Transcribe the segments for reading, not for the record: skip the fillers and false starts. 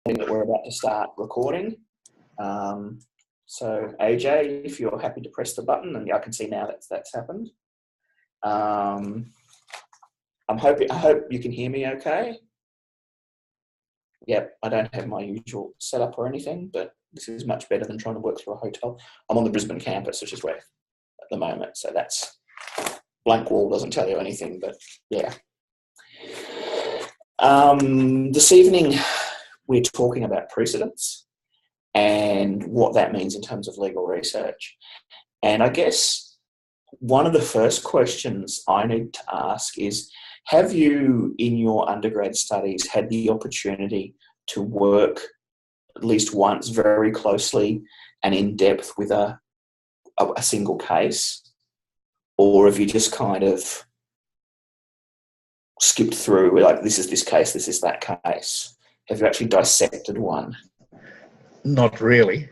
that we're about to start recording. So AJ, if you're happy to press the button, and I can see now that's happened. I hope you can hear me okay. Yep, I don't have my usual setup or anything, but this is much better than trying to work through a hotel. I'm on the Brisbane campus, which is where at the moment, so that's blank wall, doesn't tell you anything, but yeah. This evening we're talking about precedents and what that means in terms of legal research. And I guess one of the first questions I need to ask is, have you in your undergrad studies had the opportunity to work at least once very closely and in depth with a single case? Or have you just kind of skipped through, like, this is this case, this is that case? Have you actually dissected one? Not really.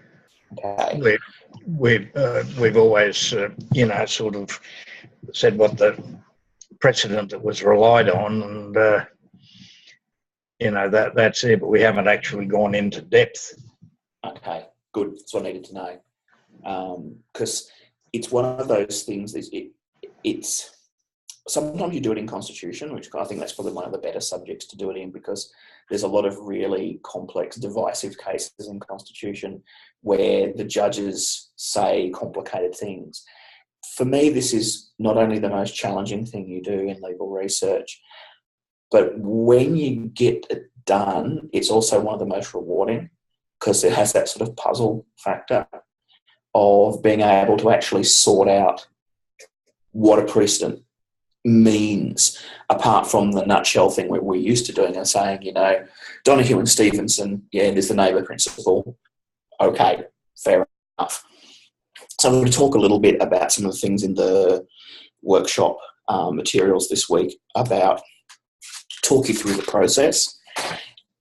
Okay. We've always, sort of said what the precedent that was relied on, and that's it. But we haven't actually gone into depth. Okay, good. That's what I needed to know, because it's one of those things. It's sometimes you do it in constitution, which I think that's probably one of the better subjects to do it in, because there's a lot of really complex, divisive cases in constitution where the judges say complicated things. For me, this is not only the most challenging thing you do in legal research, but when you get it done, it's also one of the most rewarding, because it has that sort of puzzle factor of being able to actually sort out what a precedent means, apart from the nutshell thing we're used to doing and saying, Donoghue and Stevenson, there's the neighbour principle. Okay, fair enough. So I'm going to talk a little bit about some of the things in the workshop materials this week about talk you through the process.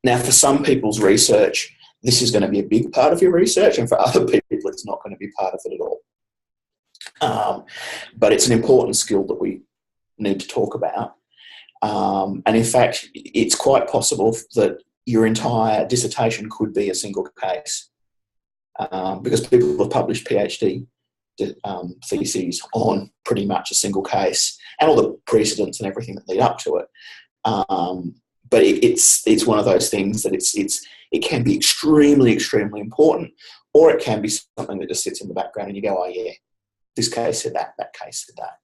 Now, for some people's research, this is going to be a big part of your research, and for other people, it's not going to be part of it at all. But it's an important skill that we need to talk about. And in fact, it's quite possible that your entire dissertation could be a single case, because people have published PhD theses on pretty much a single case and all the precedents and everything that lead up to it. But it's one of those things that it can be extremely, extremely important, or it can be something that just sits in the background and you go, oh yeah, this case said that, that case said that.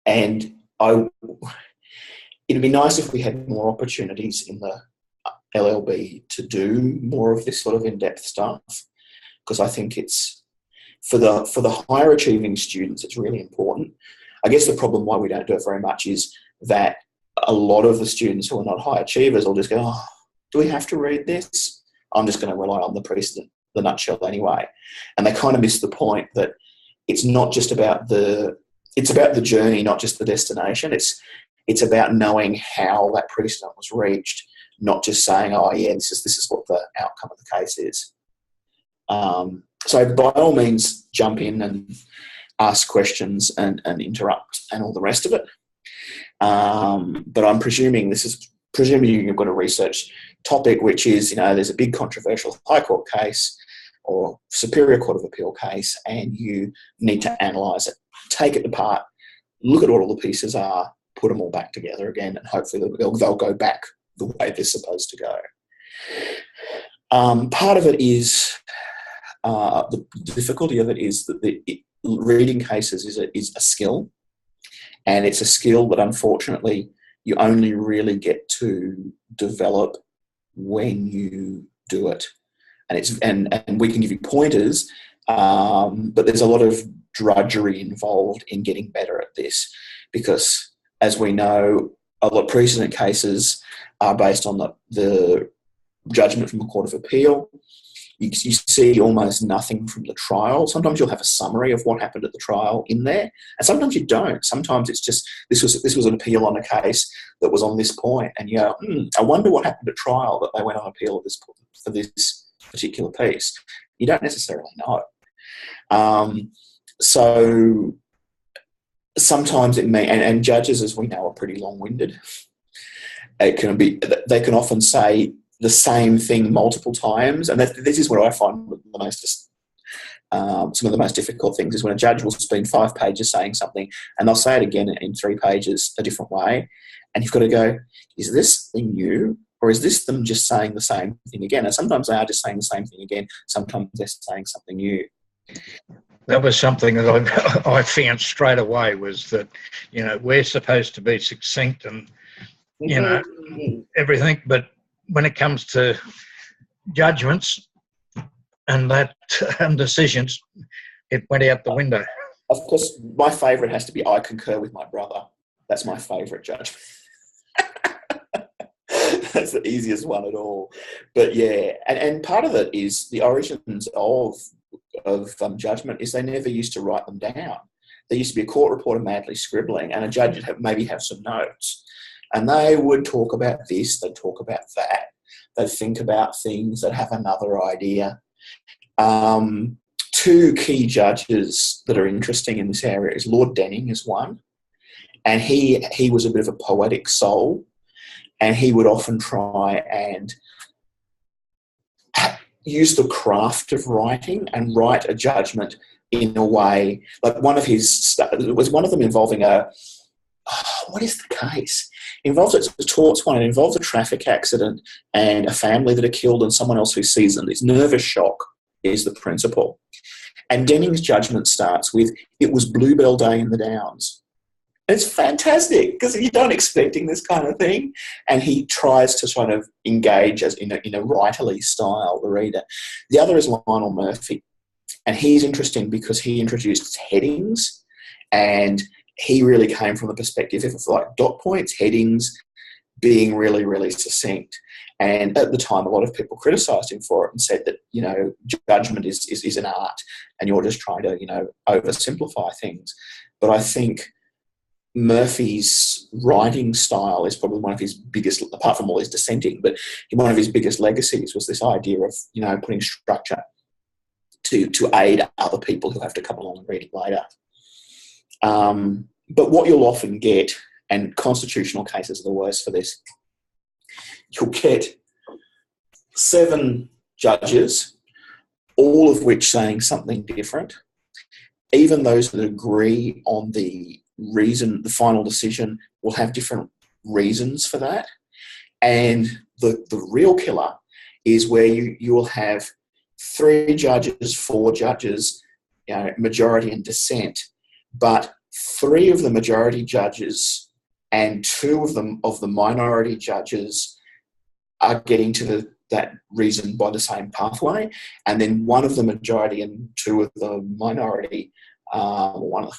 And it'd be nice if we had more opportunities in the LLB to do more of this sort of in-depth stuff, because I think it's for the higher achieving students, it's really important. I guess the problem why we don't do it very much is that a lot of the students who are not high achievers will just go, oh, do we have to read this? I'm just going to rely on the precedent, the nutshell anyway. And they kind of miss the point that it's not just about it's about the journey, not just the destination. It's about knowing how that precedent was reached, not just saying, oh yeah, this is what the outcome of the case is. So by all means, jump in and ask questions and interrupt and all the rest of it. But I'm presuming you've got a research topic, which is, there's a big controversial High Court case or Superior Court of Appeal case, and you need to analyse it, take it apart, look at what all the pieces are, put them all back together again, and hopefully they'll go back the way they're supposed to go. Part of it is, the difficulty of it is that reading cases is a skill, and it's a skill that unfortunately you only really get to develop when you do it. And we can give you pointers, but there's a lot of drudgery involved in getting better at this, because, as we know, a lot of precedent cases are based on the judgment from a court of appeal. You see almost nothing from the trial. Sometimes you'll have a summary of what happened at the trial in there, and sometimes you don't. Sometimes it's just, this was an appeal on a case that was on this point, and you go, I wonder what happened at trial that they went on appeal for this particular piece. You don't necessarily know. So sometimes it may, and judges, as we know, are pretty long-winded. It can be, they can often say the same thing multiple times, and this is where I find the most some of the most difficult things is when a judge will spend 5 pages saying something, and they'll say it again in 3 pages a different way, and you've got to go, is this thing new, or is this them just saying the same thing again? And sometimes they are just saying the same thing again. Sometimes they're saying something new. That was something that I found straight away, was that, you know, we're supposed to be succinct and, you know, everything, but when it comes to judgments and that and decisions, it went out the window. Of course, my favourite has to be I concur with my brother. That's my favourite judgment. That's the easiest one at all. But yeah, and part of it is the origins of judgment is they never used to write them down. There used to be a court reporter madly scribbling, and a judge would maybe have some notes, and they would talk about this, they'd talk about that, they'd think about things, they'd have another idea. 2 key judges that are interesting in this area is Lord Denning is one, and he was a bit of a poetic soul, and he would often try and use the craft of writing and write a judgment in a way, like one of them involving what is the case? It involves, it's a torts one, it involves a traffic accident and a family that are killed and someone else who sees them. It's nervous shock is the principle. And Denning's judgment starts with, it was Bluebell Day in the Downs. And it's fantastic because you don't expecting this kind of thing. And he tries to sort of engage as in a writerly style, the reader. The other is Lionel Murphy. And he's interesting because he introduced headings, and he really came from the perspective of like dot points, headings, being really, really succinct. And at the time, a lot of people criticised him for it and said that, you know, judgment is an art and you're just trying to, you know, oversimplify things. But I think Murphy's writing style is probably one of his biggest, apart from all his dissenting, but one of his biggest legacies was this idea of, you know, putting structure to aid other people who have to come along and read it later. But what you'll often get, and constitutional cases are the worst for this, you'll get 7 judges, all of which saying something different. Even those that agree on the reason, the final decision, will have different reasons for that. And the real killer is where you will have 3 judges, 4 judges, you know, majority and dissent, but 3 of the majority judges and 2 of the minority judges are getting to that reason by the same pathway, and then 1 of the majority and 2 of the minority, I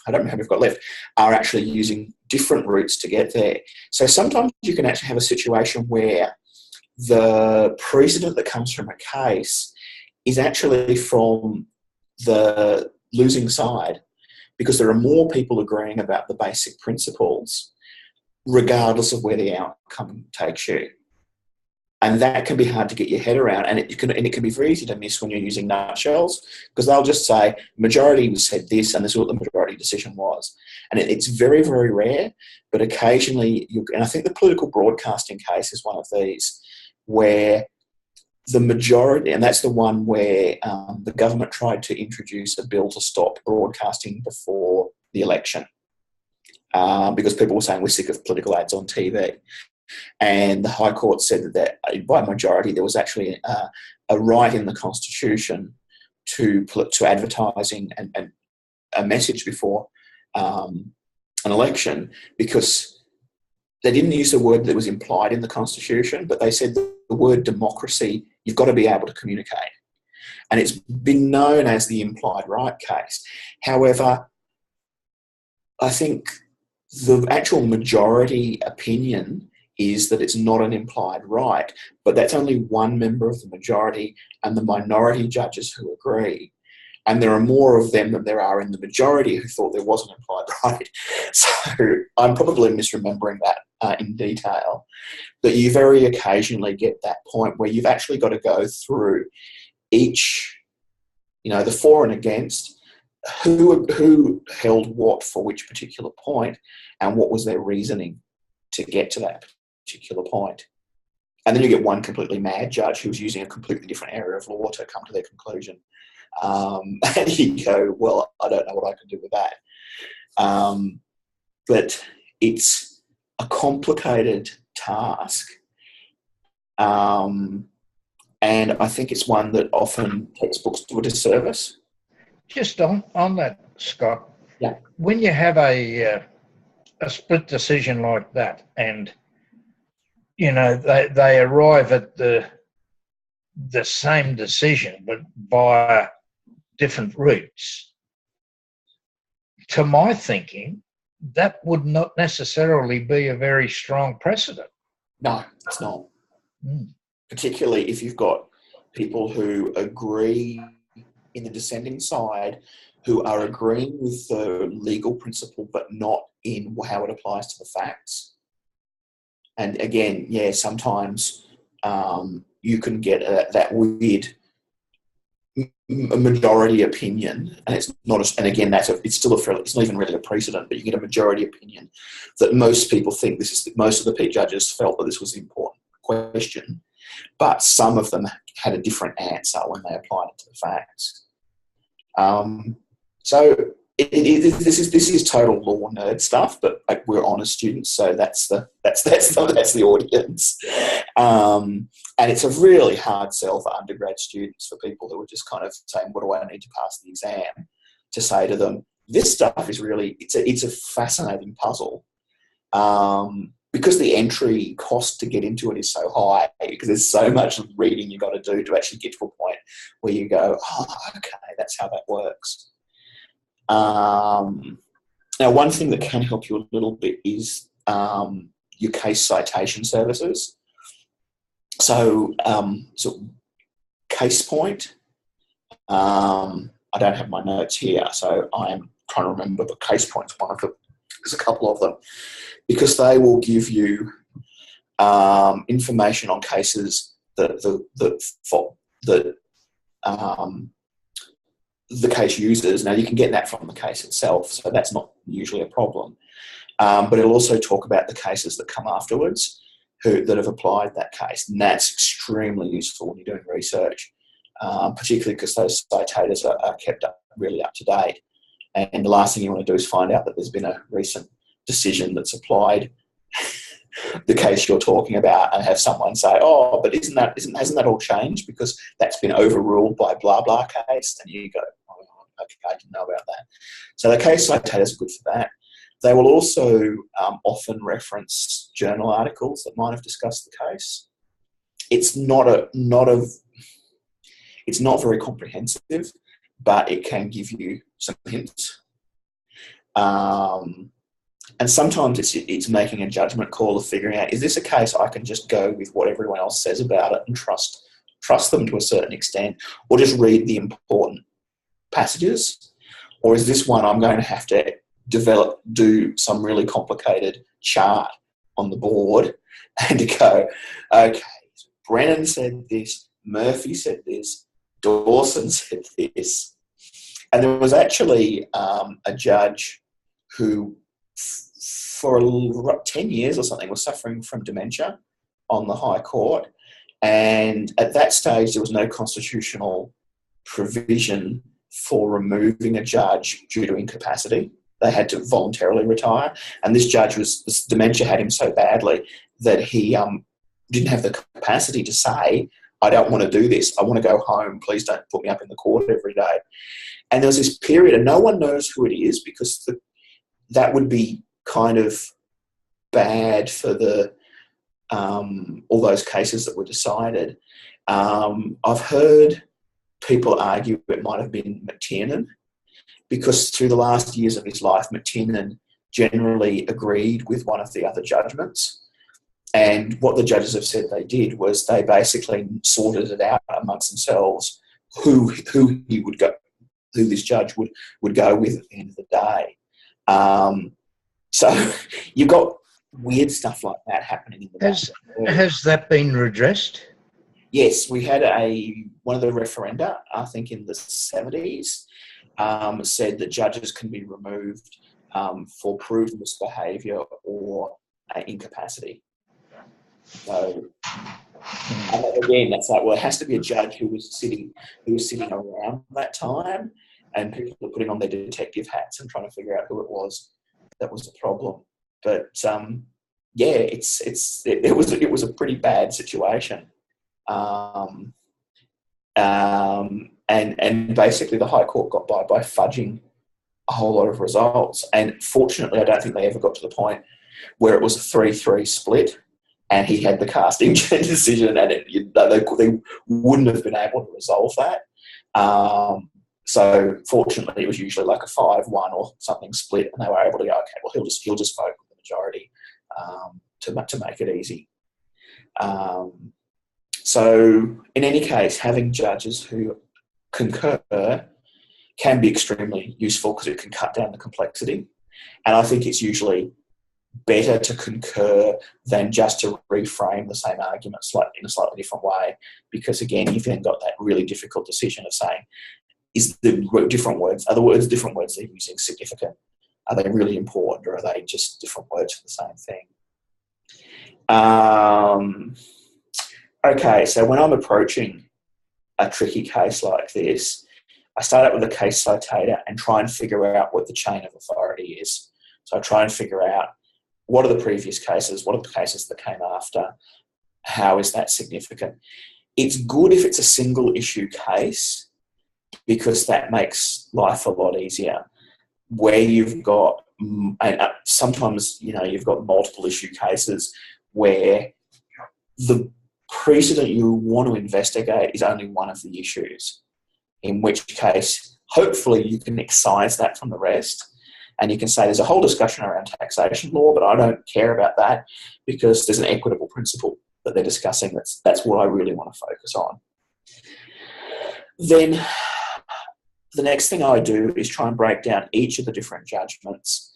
don't know how we've got left, are actually using different routes to get there. So sometimes you can actually have a situation where the precedent that comes from a case is actually from the losing side, because there are more people agreeing about the basic principles regardless of where the outcome takes you. And that can be hard to get your head around, and it can be very easy to miss when you're using nutshells, because they'll just say majority said this and this is what the majority decision was. And it's very, very rare, but occasionally, and I think the political broadcasting case is one of these, where the majority, and that's the one where the government tried to introduce a bill to stop broadcasting before the election, because people were saying we're sick of political ads on TV. And the High Court said that by majority there was actually a right in the Constitution to advertising and a message before an election, because they didn't use the word that was implied in the Constitution, but they said the word democracy, you've got to be able to communicate. And it's been known as the implied right case. However, I think the actual majority opinion is that it's not an implied right, but that's only one member of the majority and the minority judges who agree. And there are more of them than there are in the majority who thought there was an implied right. So I'm probably misremembering that in detail. But you very occasionally get that point where you've actually got to go through each, you know, the for and against, who held what for which particular point, and what was their reasoning to get to that particular point. And then you get one completely mad judge who's using a completely different area of law to come to their conclusion. And you go, well, I don't know what I can do with that. But it's a complicated task. And I think it's one that often textbooks do a disservice. Just on that, Scott, Yeah. when you have a split decision like that, and you know they arrive at the same decision but via different routes, to my thinking, that would not necessarily be a very strong precedent. No, it's not. Particularly if you've got people who agree in the dissenting side, who are agreeing with the legal principle but not in how it applies to the facts. And again, yeah, sometimes you can get that weird majority opinion, and it's not. And again, it's still it's not even really a precedent, but you get a majority opinion that most people think most of the judges felt that this was an important question, but some of them had a different answer when they applied it to the facts. So this is total law nerd stuff, but we're honest students, so that's the audience. And it's a really hard sell for undergrad students, for people who are just kind of saying, "What do I need to pass the exam?" To say to them, this stuff is really it's a fascinating puzzle. Because the entry cost to get into it is so high, because there's so much reading you've got to do to actually get to a point where you go, "Oh, okay, that's how that works." Now, one thing that can help you a little bit is your case citation services. So Case Point, I don't have my notes here, so I'm trying to remember, but Case Point's one of them. There's a couple of them, because they will give you information on cases that the case uses. Now, you can get that from the case itself, so that's not usually a problem. But it'll also talk about the cases that come afterwards that have applied that case, and that's extremely useful when you're doing research, particularly because those citators are kept really up to date. And the last thing you want to do is find out that there's been a recent decision that's applied the case you're talking about, and have someone say, "Oh, but hasn't that all changed because that's been overruled by blah blah case?" And you go, "Oh, okay, I didn't know about that." So the case citators are good for that. They will also often reference journal articles that might have discussed the case. It's not very comprehensive, but it can give you some hints. And sometimes it's making a judgment call of figuring out, is this a case I can just go with what everyone else says about it and trust them to a certain extent, or just read the important passages? Or is this one I'm going to have to do some really complicated chart on the board and to go, okay, Brennan said this, Murphy said this, Dawson said this. And there was actually a judge who, for 10 years or something, was suffering from dementia on the High Court. And at that stage, there was no constitutional provision for removing a judge due to incapacity. They had to voluntarily retire. And this dementia had him so badly that he didn't have the capacity to say, "I don't want to do this. I want to go home. Please don't put me up in the court every day." And there was this period, and no one knows who it is, because that would be kind of bad for all those cases that were decided. I've heard people argue it might have been McTiernan, because through the last years of his life, McTiernan generally agreed with one of the other judgments. And what the judges have said they did was they basically sorted it out amongst themselves who this judge would go with at the end of the day. So you've got weird stuff like that happening in the background. Has that been redressed? Yes, we had one of the referenda, I think in the 70s, said that judges can be removed for proven misbehaviour or incapacity. So, and again, that's like, well, it has to be a judge who was sitting around that time, and people are putting on their detective hats and trying to figure out who it was that was the problem. But yeah, it was a pretty bad situation. And basically the High Court got by fudging a whole lot of results. And fortunately, I don't think they ever got to the point where it was a 3-3 split and he had the casting decision, and they wouldn't have been able to resolve that. So fortunately, it was usually like a 5-1 or something split, and they were able to go, okay, well, he'll just vote with the majority to make it easy. So in any case, having judges who concur can be extremely useful because it can cut down the complexity. And I think it's usually better to concur than just to reframe the same argument in a slightly different way, because again, you've then got that really difficult decision of saying, are the different words they're using significant? Are they really important, or are they just different words for the same thing? Okay, so when I'm approaching a tricky case like this, I start out with a case citator and try and figure out what the chain of authority is. So I try and figure out, what are the previous cases? What are the cases that came after? How is that significant? It's good if it's a single issue case, because that makes life a lot easier. Where you've got, and sometimes, you've got multiple issue cases where the precedent you want to investigate is only one of the issues, in which case, hopefully you can excise that from the rest. And you can say there's a whole discussion around taxation law, but I don't care about that because there's an equitable principle that they're discussing. That's what I really want to focus on. Then the next thing I do is try and break down each of the different judgments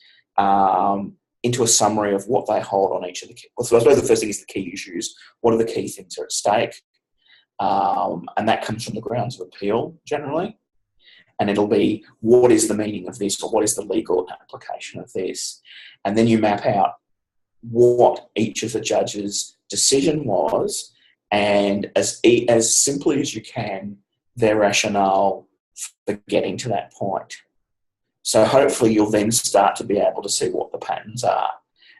into a summary of what they hold on each of the key. So I suppose the first thing is the key issues. What are the key things that are at stake? And that comes from the grounds of appeal generally. And it'll be, what is the meaning of this, or what is the legal application of this? And then you map out what each of the judges' decision was, and as simply as you can, their rationale for getting to that point. So hopefully you'll then start to be able to see what the patterns are,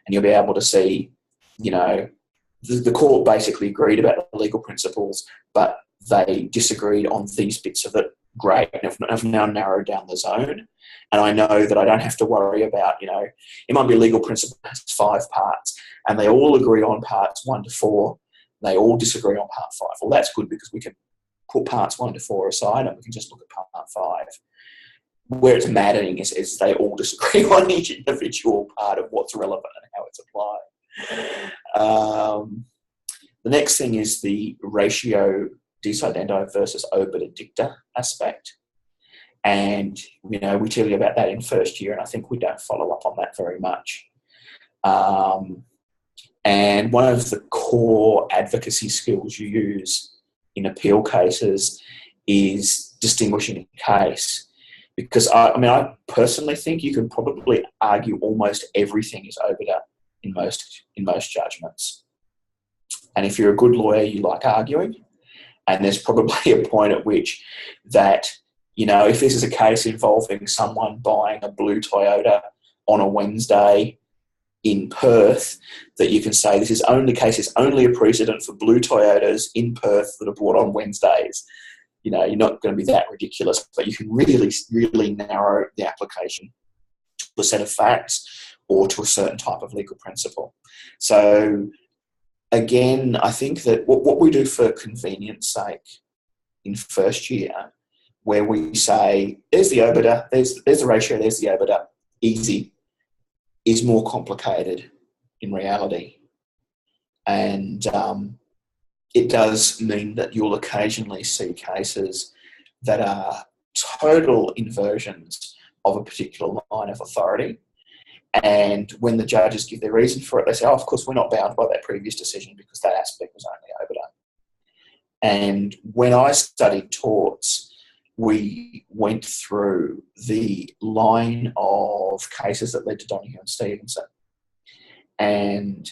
and you'll be able to see, the court basically agreed about the legal principles, but they disagreed on these bits of it. Great, and I've now narrowed down the zone, and I know that I don't have to worry about, it might be a legal principle that has 5 parts, and they all agree on parts 1 to 4, they all disagree on part 5. Well, that's good, because we can put parts 1 to 4 aside and we can just look at part 5. Where it's maddening is they all disagree on each individual part of what's relevant and how it's applied. The next thing is the ratio decidendi versus obiter dicta aspect. And, we tell you about that in first year, and I think we don't follow up on that very much. And one of the core advocacy skills you use in appeal cases is distinguishing a case. Because, I personally think you can probably argue almost everything is obiter in most judgments. And if you're a good lawyer, you like arguing. And there's probably a point at which that, if this is a case involving someone buying a blue Toyota on a Wednesday in Perth, that you can say this is only a precedent for blue Toyotas in Perth that are bought on Wednesdays. You're not going to be that ridiculous, but you can really, really narrow the application to a set of facts or to a certain type of legal principle. So, again, I think that what we do for convenience sake in first year, where we say, there's the obiter, there's the ratio, there's the obiter, easy, is more complicated in reality. And it does mean that you'll occasionally see cases that are total inversions of a particular line of authority. And when the judges give their reason for it, they say, of course, we're not bound by that previous decision because that aspect was only obiter. And when I studied torts, we went through the line of cases that led to Donoghue and Stevenson. And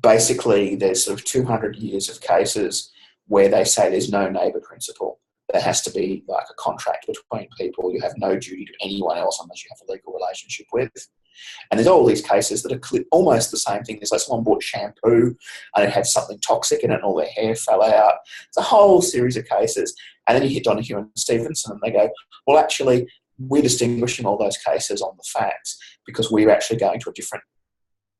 basically there's sort of 200 years of cases where they say there's no neighbour principle. There has to be like a contract between people. You have no duty to anyone else unless you have a legal relationship with. And there's all these cases that are almost the same thing. There's like someone bought shampoo and it had something toxic in it and all their hair fell out. It's a whole series of cases. And then you hit Donoghue and Stevenson and they go, well, actually, we're distinguishing all those cases on the facts because we're actually going to a different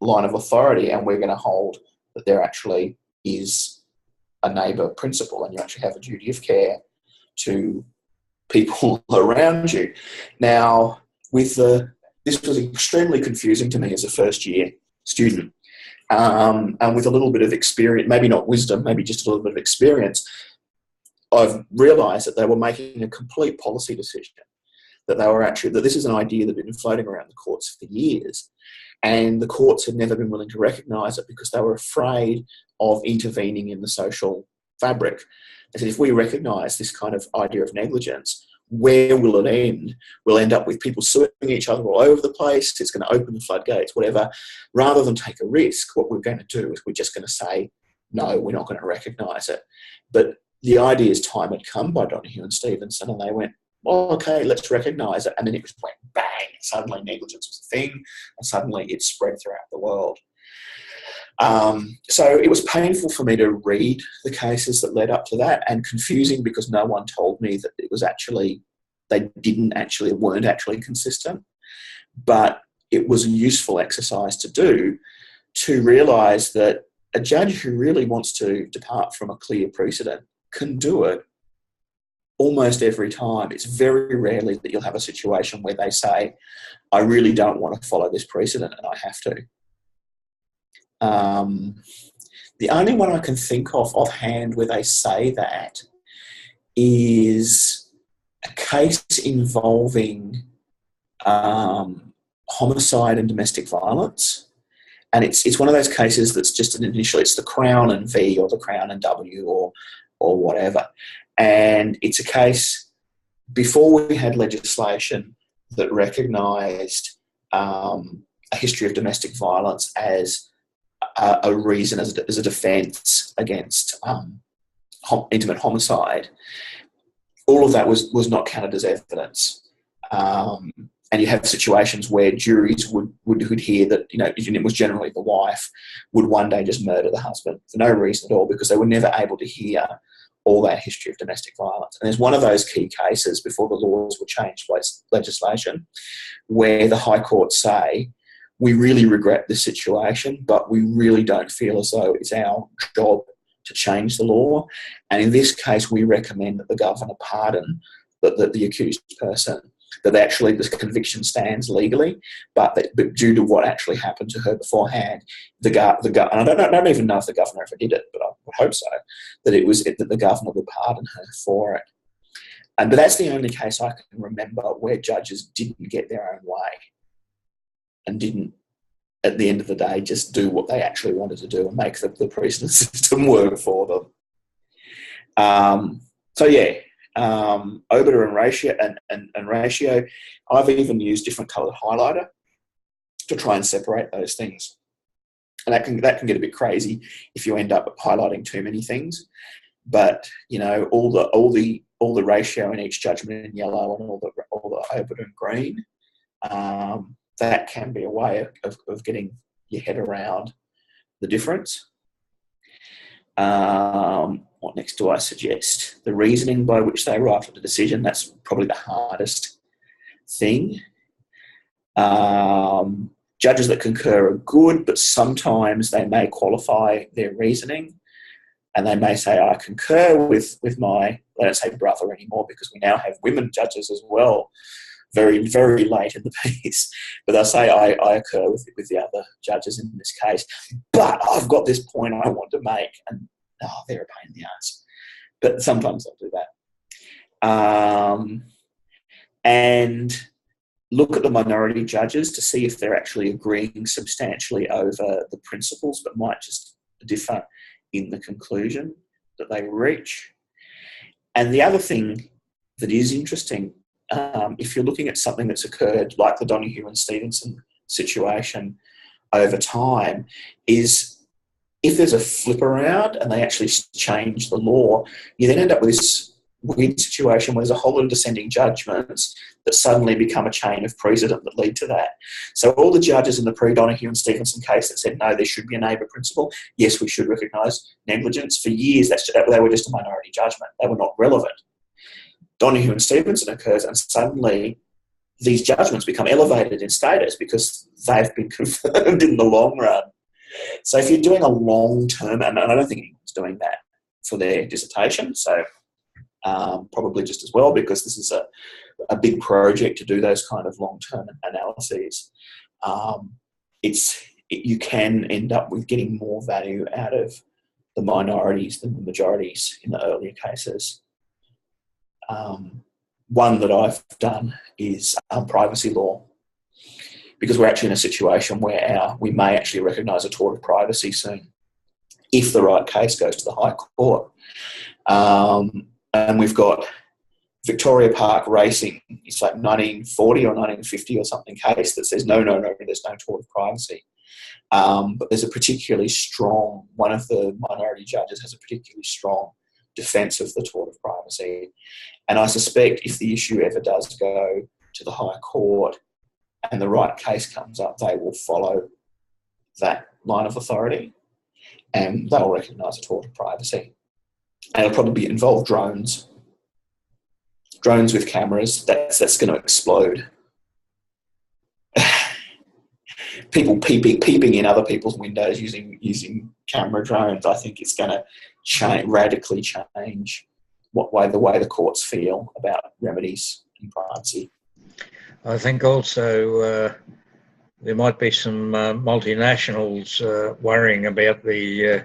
line of authority and we're going to hold that there actually is a neighbour principle and you actually have a duty of care to people around you. Now, this was extremely confusing to me as a first-year student, and with a little bit of experience, maybe not wisdom, maybe just a little bit of experience, I've realised that they were making a complete policy decision, that this is an idea that had been floating around the courts for years, and the courts had never been willing to recognise it because they were afraid of intervening in the social fabric. They said, if we recognise this kind of idea of negligence, where will it end? We'll end up with people suing each other all over the place. It's going to open the floodgates, whatever. Rather than take a risk, what we're going to do is we're just going to say, no, we're not going to recognise it. But the idea's time had come by Donoghue and Stevenson, and they went, well, okay, let's recognise it. And then it just went bang. Suddenly negligence was a thing, and suddenly it spread throughout the world. So it was painful for me to read the cases that led up to that, and confusing because no one told me that it was actually, weren't actually consistent. But it was a useful exercise to do, to realise that a judge who really wants to depart from a clear precedent can do it almost every time. It's very rarely that you'll have a situation where they say, I really don't want to follow this precedent and I have to. The only one I can think of offhand where they say that is a case involving homicide and domestic violence. And it's one of those cases that's just an initial, it's the Crown and V or the Crown and W or whatever. And it's a case before we had legislation that recognised a history of domestic violence as a reason, as a defence against intimate homicide. All of that was not counted as evidence. And you have situations where juries would hear that, it was generally the wife, would one day just murder the husband for no reason at all because they were never able to hear all that history of domestic violence. And there's one of those key cases before the laws were changed by legislation where the High Court say, we really regret this situation, but we really don't feel as though it's our job to change the law. And in this case, we recommend that the governor pardon the accused person, that actually this conviction stands legally, but due to what actually happened to her beforehand, and I don't even know if the governor ever did it, but I would hope so, that the governor would pardon her for it. But that's the only case I can remember where judges didn't get their own way and didn't, at the end of the day, just do what they actually wanted to do and make the precedent system work for them. Obiter and ratio. I've even used different coloured highlighter to try and separate those things, and that can get a bit crazy if you end up highlighting too many things. But all the ratio in each judgment in yellow and all the obiter in green. That can be a way of getting your head around the difference. What next do I suggest? The reasoning by which they arrive at the decision, that's probably the hardest thing. Judges that concur are good, but sometimes they may qualify their reasoning and they may say, I concur with my, they don't say brother anymore because we now have women judges as well, very, very late in the piece. But they'll say, I occur with the other judges in this case, but I've got this point I want to make, and they're a pain in the ass. But sometimes they'll do that. And look at the minority judges to see if they're actually agreeing substantially over the principles, but might just differ in the conclusion that they reach. And the other thing that is interesting, if you're looking at something that's occurred like the Donoghue and Stevenson situation over time, is if there's a flip around and they actually change the law, you then end up with this weird situation where there's a whole lot of dissenting judgments that suddenly become a chain of precedent that lead to that. So all the judges in the pre-Donoghue and Stevenson case that said, no, there should be a neighbour principle, yes, we should recognise negligence, for years they were just a minority judgment. They were not relevant. Donoghue and Stevenson occurs, and suddenly these judgments become elevated in status because they've been confirmed in the long run. So if you're doing a long-term, and I don't think anyone's doing that for their dissertation, so probably just as well, because this is a big project to do those kind of long-term analyses. You can end up with getting more value out of the minorities than the majorities in the earlier cases. One that I've done is privacy law, because we're actually in a situation where we may actually recognise a tort of privacy soon, if the right case goes to the High Court. And we've got Victoria Park Racing. It's like 1940 or 1950 or something case that says, no, there's no tort of privacy. But there's a particularly strong, one of the minority judges has a particularly strong defence of the tort of privacy. And I suspect if the issue ever does go to the High Court and the right case comes up, they will follow that line of authority and they'll recognise a tort of privacy. And it'll probably involve drones. Drones with cameras, that's going to explode. People peeping in other people's windows using camera drones, I think it's going to radically change the way the courts feel about remedies in privacy. I think also there might be some multinationals worrying about the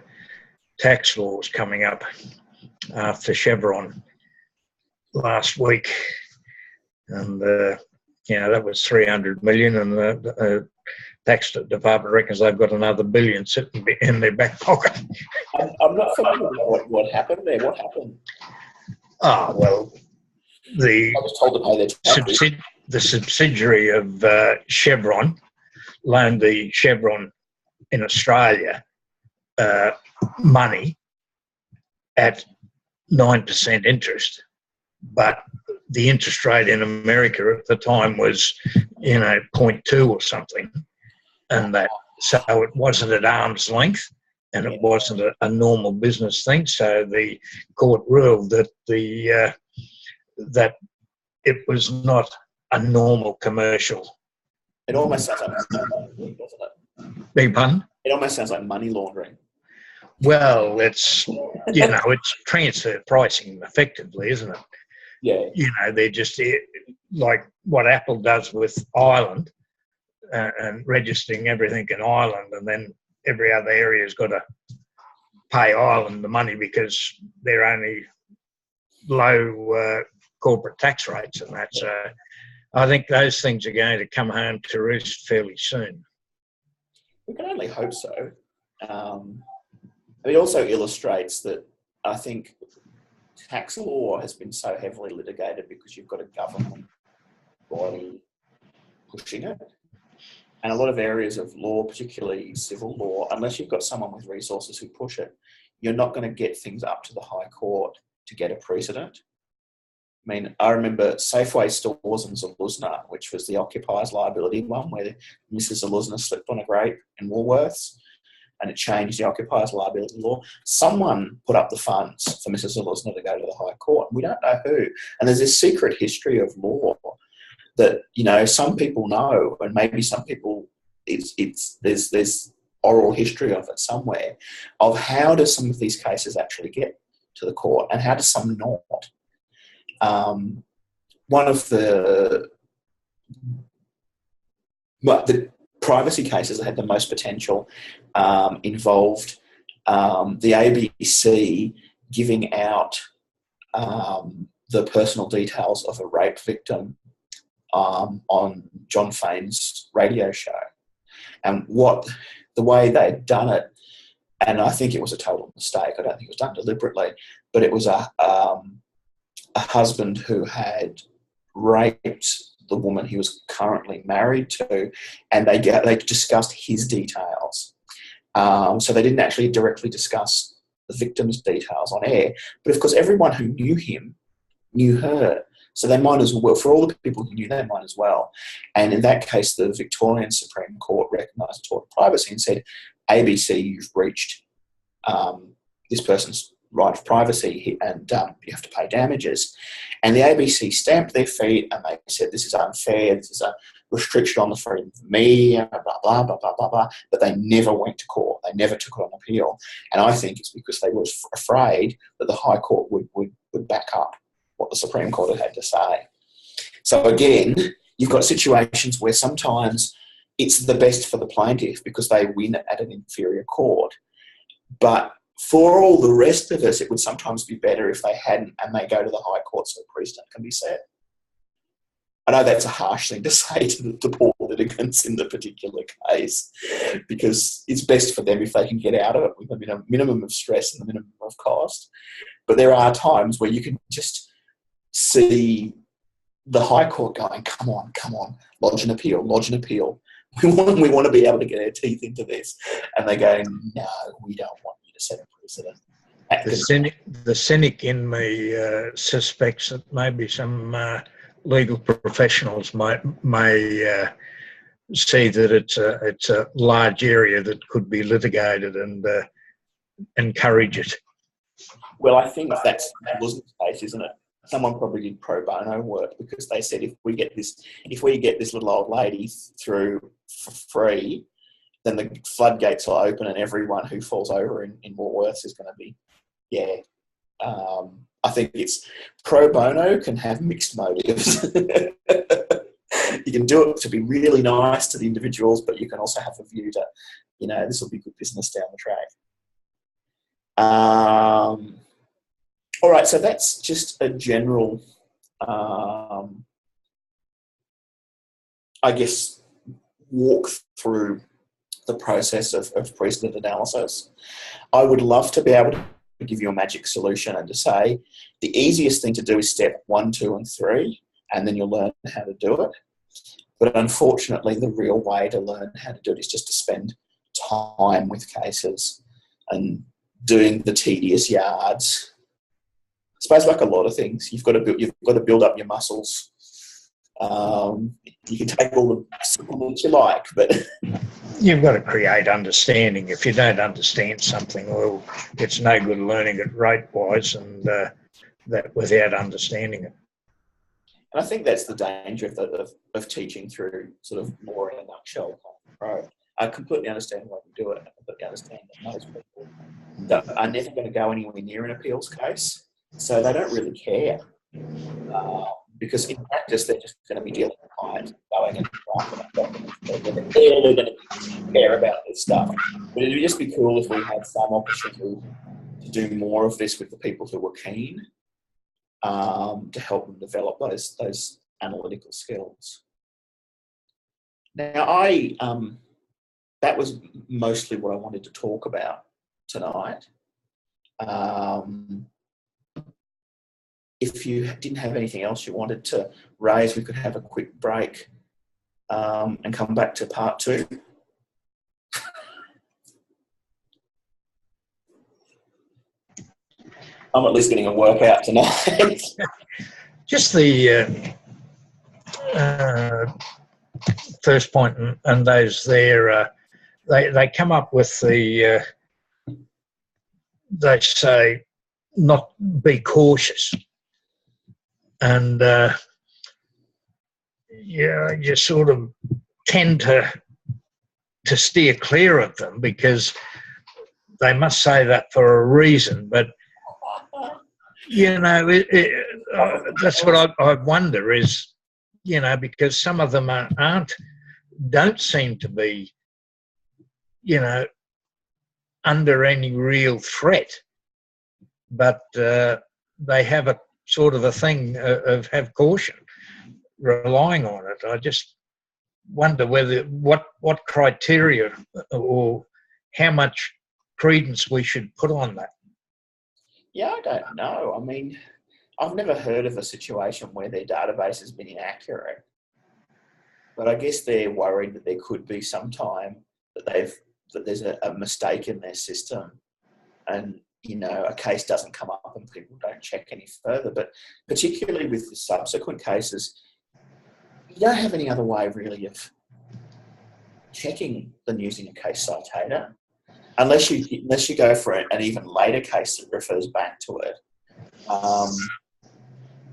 tax laws coming up after Chevron last week, and that was 300 million, and the tax department reckons they've got another $1 billion sitting in their back pocket. I'm not familiar with what happened there. What happened? Ah, well, I was told to pay their tax. The subsidiary of Chevron loaned the Chevron in Australia money at 9% interest, but the interest rate in America at the time was 0.2 or something, and so it wasn't at arm's length, and it wasn't a normal business thing. So the court ruled that that it was not a normal commercial. It almost sounds like money laundering, doesn't it? Beg pardon? It almost sounds like money laundering. Well, it's it's transfer pricing effectively, isn't it? Yeah. They're just like what Apple does with Ireland and registering everything in Ireland, and then every other area's got to pay Ireland the money because they're only low corporate tax rates and that. So I think those things are going to come home to roost fairly soon. We can only hope so. It also illustrates that I think tax law has been so heavily litigated because you've got a government body pushing it. And a lot of areas of law, particularly civil law, unless you've got someone with resources who push it, you're not going to get things up to the High Court to get a precedent. I mean, I remember Safeway stores in Zaluzna, which was the occupiers liability one, where Mrs. Zaluzna slipped on a grape in Woolworths, and it changed the occupiers liability law. Someone put up the funds for Mrs. Zaluzna to go to the High Court. We don't know who. And there's this secret history of law that, some people know, and maybe some people, there's oral history of it somewhere, of how do some of these cases actually get to the court and how do some not. One of the privacy cases that had the most potential involved the ABC giving out the personal details of a rape victim on John Fane's radio show. And the way they'd done it, and I think it was a total mistake, I don't think it was done deliberately, but it was a husband who had raped the woman he was currently married to, and they discussed his details. So they didn't actually directly discuss the victim's details on air. But of course, everyone who knew him knew her. So they might as well, for all the people who knew, they might as well. And in that case, the Victorian Supreme Court recognised tort of privacy and said, ABC, you've breached this person's right of privacy, and you have to pay damages. And the ABC stamped their feet and they said, this is unfair, this is a restriction on the freedom of the media, blah, blah, blah, blah, blah, blah. But they never went to court. They never took it on appeal. And I think it's because they were afraid that the High Court would back up what the Supreme Court had to say. So again, you've got situations where sometimes it's the best for the plaintiff because they win at an inferior court. But for all the rest of us, it would sometimes be better if they hadn't and they go to the High Court so a precedent can be set. I know that's a harsh thing to say to the poor litigants in the particular case, because it's best for them if they can get out of it with a minimum of stress and a minimum of cost. But there are times where you can just see the High Court going, come on, lodge an appeal. We want to be able to get our teeth into this. And they go, no, we don't want you to set a precedent. The cynic in me suspects that maybe some legal professionals may see that it's a large area that could be litigated and encourage it. Well, I think that wasn't the case, isn't it? Someone probably did pro bono work because they said if we get this little old lady through for free, then the floodgates will open and everyone who falls over in Woolworths is going to be, I think it's pro bono can have mixed motives. You can do it to be really nice to the individuals, but you can also have a view to, this will be good business down the track. All right, so that's just a general, walk through the process of precedent analysis. I would love to be able to give you a magic solution and to say the easiest thing to do is step 1, 2, and 3, and then you'll learn how to do it. But unfortunately, the real way to learn how to do it is just to spend time with cases and doing the tedious yards. I suppose like a lot of things, you've got to build up your muscles. You can take all the supplements you like, but you've got to create understanding. If you don't understand something, well, it's no good learning it rate-wise, and that without understanding it. And I think that's the danger of teaching through sort of more in a nutshell. Right? I completely understand why you do it. I completely understand that most people are never going to go anywhere near an appeals case, so they don't really care. Because in practice, they're just going to be dealing with clients going and they're going to care about this stuff. But it would just be cool if we had some opportunity to do more of this with the people who were keen to help them develop those analytical skills. Now, that was mostly what I wanted to talk about tonight. If you didn't have anything else you wanted to raise, we could have a quick break and come back to part 2. I'm at least getting a workout tonight. Just the first point, and those there, they come up with they say not be cautious. And you sort of tend to steer clear of them because they must say that for a reason. But that's what I wonder is, because some of them don't seem to be, under any real threat, but they have a sort of a thing of have caution, relying on it. I just wonder whether what criteria or how much credence we should put on that. Yeah, I don't know. I mean, I've never heard of a situation where their database has been inaccurate, but I guess they're worried that there could be some time that that there's a mistake in their system, and a case doesn't come up and people don't check any further. But particularly with the subsequent cases, you don't have any other way really of checking than using a case citator, unless you go for an even later case that refers back to it. I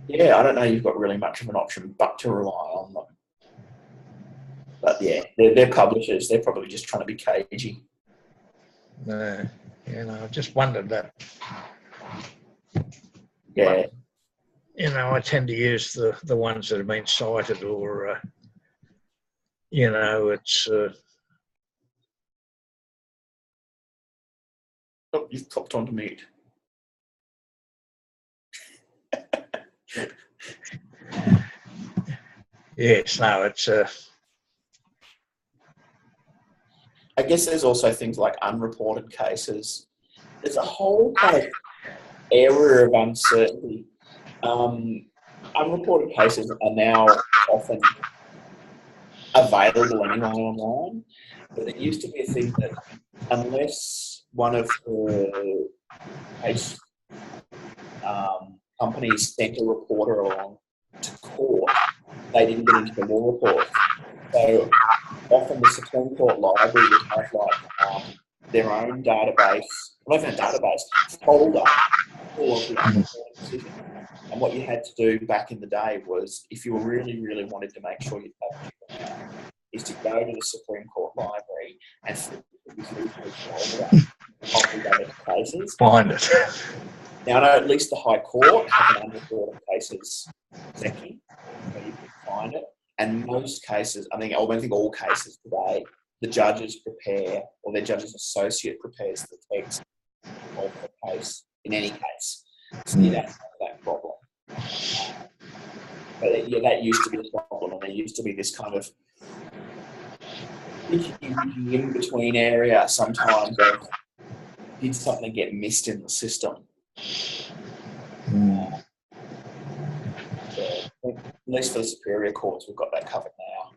don't know you've got really much of an option but to rely on them. But yeah, they're publishers. They're probably just trying to be cagey. No, I just wondered that. Yeah. But, I tend to use the ones that have been cited, or it's. Oh, you've popped onto mute. Yes, no, it's. I guess there's also things like unreported cases. There's a whole kind of area of uncertainty. Unreported cases are now often available anyway online, but it used to be a thing that unless one of the case companies sent a reporter along to court, they didn't get into the law report. So often the Supreme Court Library would have their own database, not even a database, folder full of the unreported decisions. And what you had to do back in the day was, if you really, really wanted to make sure you published it, is to go to the Supreme Court Library and flip cases. Find it. Now, I know at least the High Court has an unreported cases section where you can find it. And most cases, I think all cases today, the judges prepare, or their judge's associate prepares the text of the case in any case. So you don't have that problem. But yeah, that used to be the problem, and there used to be this kind of in between area sometimes of, did something get missed in the system? At least for the superior courts, we've got that covered now.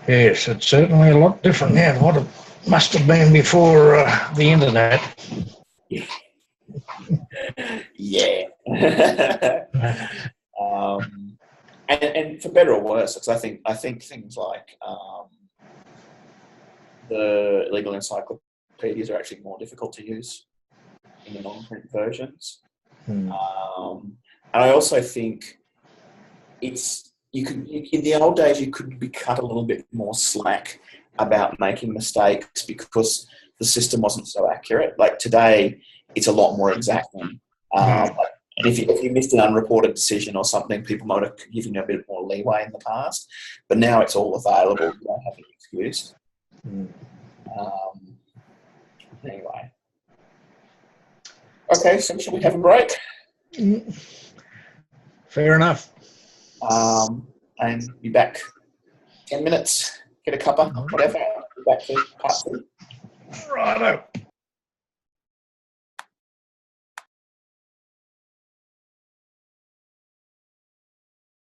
Yes, it's certainly a lot different now than what it must have been before the internet. Yeah. And for better or worse, because I think things like the legal encyclopedias are actually more difficult to use in the non-print versions. And I also think in the old days you could be cut a little bit more slack about making mistakes because the system wasn't so accurate. Like today, it's a lot more exacting. And if you missed an unreported decision or something, people might have given you a bit more leeway in the past. But now it's all available. You don't have an excuse. Anyway. Okay, so should we have a break? Fair enough. And be back 10 minutes, get a cuppa, whatever. Be back for part 2. Righto.